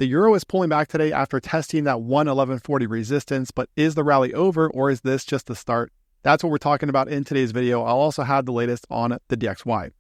The euro is pulling back today after testing that 111.40 resistance, but is the rally over or is this just the start? That's what we're talking about in today's video. I'll also have the latest on the DXY.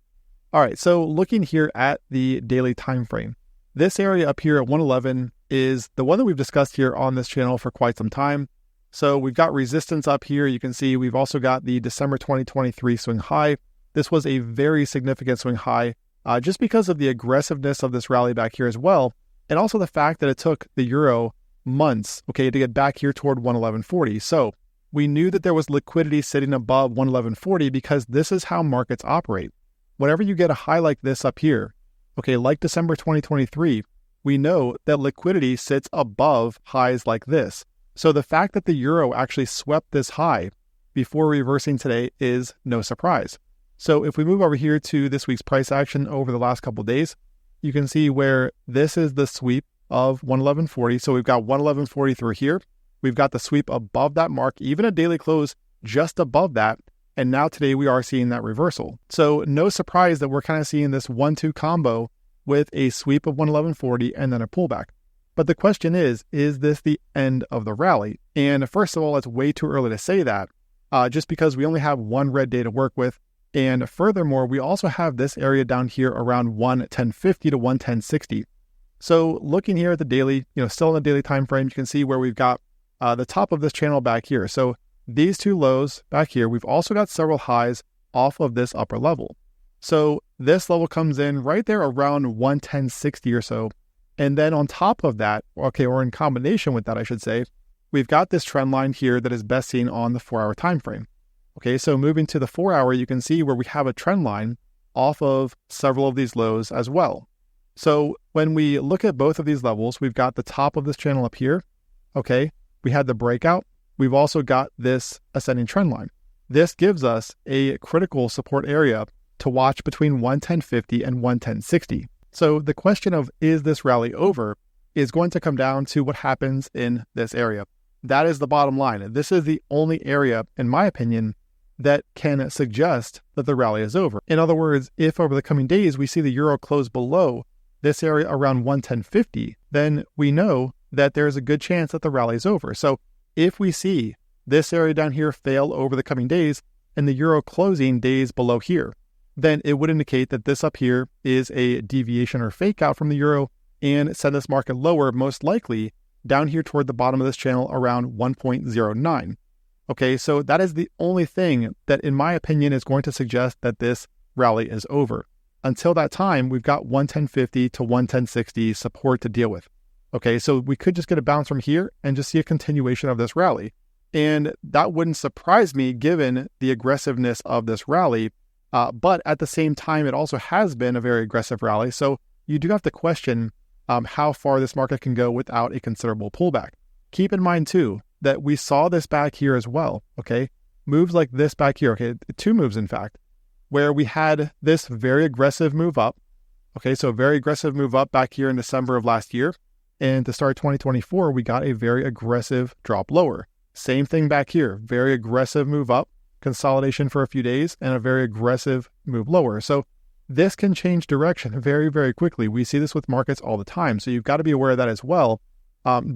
All right, so looking here at the daily time frame, this area up here at 111 is the one that we've discussed here on this channel for quite some time. So we've got resistance up here. You can see we've also got the December 2023 swing high. This was a very significant swing high just because of the aggressiveness of this rally back here as well. And also the fact that it took the euro months, okay, to get back here toward 111.40. So we knew that there was liquidity sitting above 111.40 because this is how markets operate. Whenever you get a high like this up here, okay, like December 2023, we know that liquidity sits above highs like this. So the fact that the euro actually swept this high before reversing today is no surprise. So if we move over here to this week's price action over the last couple of days, you can see where this is the sweep of 111.40. So we've got 111.40 through here. We've got the sweep above that mark, even a daily close just above that. And now today we are seeing that reversal. So no surprise that we're kind of seeing this 1-2 combo with a sweep of 111.40 and then a pullback. But the question is this the end of the rally? And first of all, it's way too early to say that just because we only have one red day to work with. And furthermore, we also have this area down here around 110.50 to 110.60. So looking here at the daily, still in the daily time frame, you can see where we've got the top of this channel back here. So these two lows back here, we've also got several highs off of this upper level. So this level comes in right there around 110.60 or so. And then on top of that, okay, or in combination with that, I should say, we've got this trend line here that is best seen on the 4-hour time frame. Okay, so moving to the 4-hour, you can see where we have a trend line off of several of these lows as well. So when we look at both of these levels, we've got the top of this channel up here. Okay, we had the breakout. We've also got this ascending trend line. This gives us a critical support area to watch between 110.50 and 110.60. So the question of is this rally over is going to come down to what happens in this area. That is the bottom line. This is the only area, in my opinion, that can suggest that the rally is over. In other words, if over the coming days we see the euro close below this area around 110.50, then we know that there's a good chance that the rally is over. So if we see this area down here fail over the coming days and the euro closing days below here, then it would indicate that this up here is a deviation or fake out from the euro and send this market lower, most likely down here toward the bottom of this channel around 1.09. Okay, so that is the only thing that, in my opinion, is going to suggest that this rally is over. Until that time, we've got 110.50 to 110.60 support to deal with. Okay, so we could just get a bounce from here and just see a continuation of this rally. And that wouldn't surprise me given the aggressiveness of this rally. But at the same time, it also has been a very aggressive rally. So you do have to question how far this market can go without a considerable pullback. Keep in mind, too, that we saw this back here as well, okay? Moves like this back here, okay? 2 moves, in fact, where we had this very aggressive move up, okay? So very aggressive move up back here in December of last year. And to start 2024, we got a very aggressive drop lower. Same thing back here, very aggressive move up, consolidation for a few days, and a very aggressive move lower. So this can change direction very, very quickly. We see this with markets all the time. So you've got to be aware of that as well.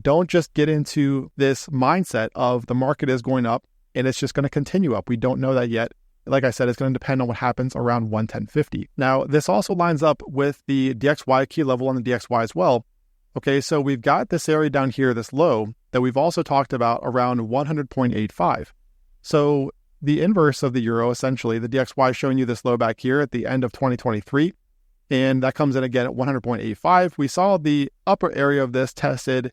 Don't just get into this mindset of the market is going up and it's just going to continue up. We don't know that yet. Like I said, it's going to depend on what happens around 110.50. Now, this also lines up with the DXY key level on the DXY as well. Okay, so we've got this area down here, this low, that we've also talked about around 100.85. So the inverse of the euro, essentially, the DXY is showing you this low back here at the end of 2023. And that comes in again at 100.85. We saw the upper area of this tested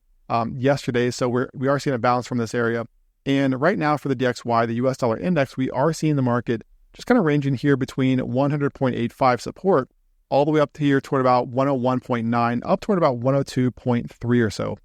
yesterday, so we are seeing a bounce from this area. And right now for the DXY, the US dollar index, we are seeing the market just kind of ranging here between 100.85 support all the way up to here toward about 101.9, up toward about 102.3 or so.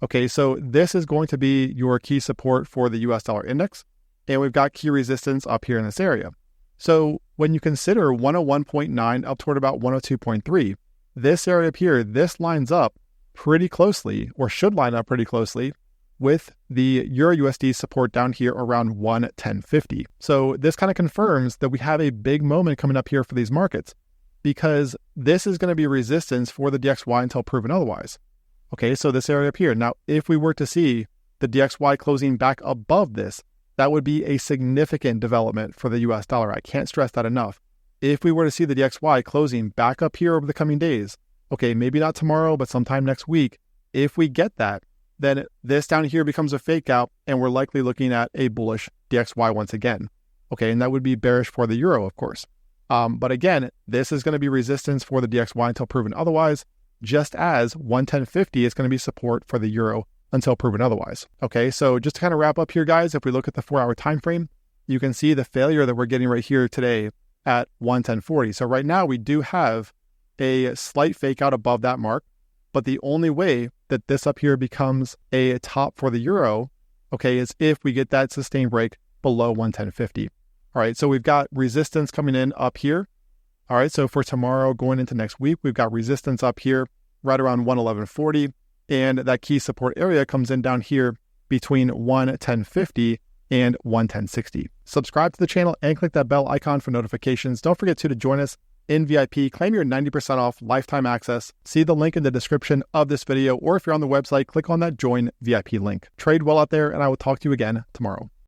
Okay, so this is going to be your key support for the US dollar index. And we've got key resistance up here in this area. So when you consider 101.9 up toward about 102.3, this area up here, this lines up pretty closely, or should line up pretty closely, with the EURUSD support down here around 110.50. So this kind of confirms that we have a big moment coming up here for these markets, because this is going to be resistance for the DXY until proven otherwise. Okay, so this area up here. Now, if we were to see the DXY closing back above this, that would be a significant development for the US dollar. I can't stress that enough. If we were to see the DXY closing back up here over the coming days, okay, maybe not tomorrow, but sometime next week, if we get that, then this down here becomes a fake out, and we're likely looking at a bullish DXY once again. Okay, and that would be bearish for the euro, of course. But again, this is going to be resistance for the DXY until proven otherwise, just as 110.50 is going to be support for the euro until proven otherwise. Okay, so just to kind of wrap up here, guys, if we look at the 4-hour time frame, you can see the failure that we're getting right here today at 110.40. So right now we do have a slight fake out above that mark, but the only way that this up here becomes a top for the euro, okay, is if we get that sustained break below 110.50. All right, so we've got resistance coming in up here. All right, so for tomorrow going into next week, we've got resistance up here right around 111.40, and that key support area comes in down here between 110.50 and 110.60. Subscribe to the channel and click that bell icon for notifications. Don't forget to join us in VIP. Claim your 90% off lifetime access. See the link in the description of this video, or if you're on the website, click on that join VIP link. Trade well out there, and I will talk to you again tomorrow.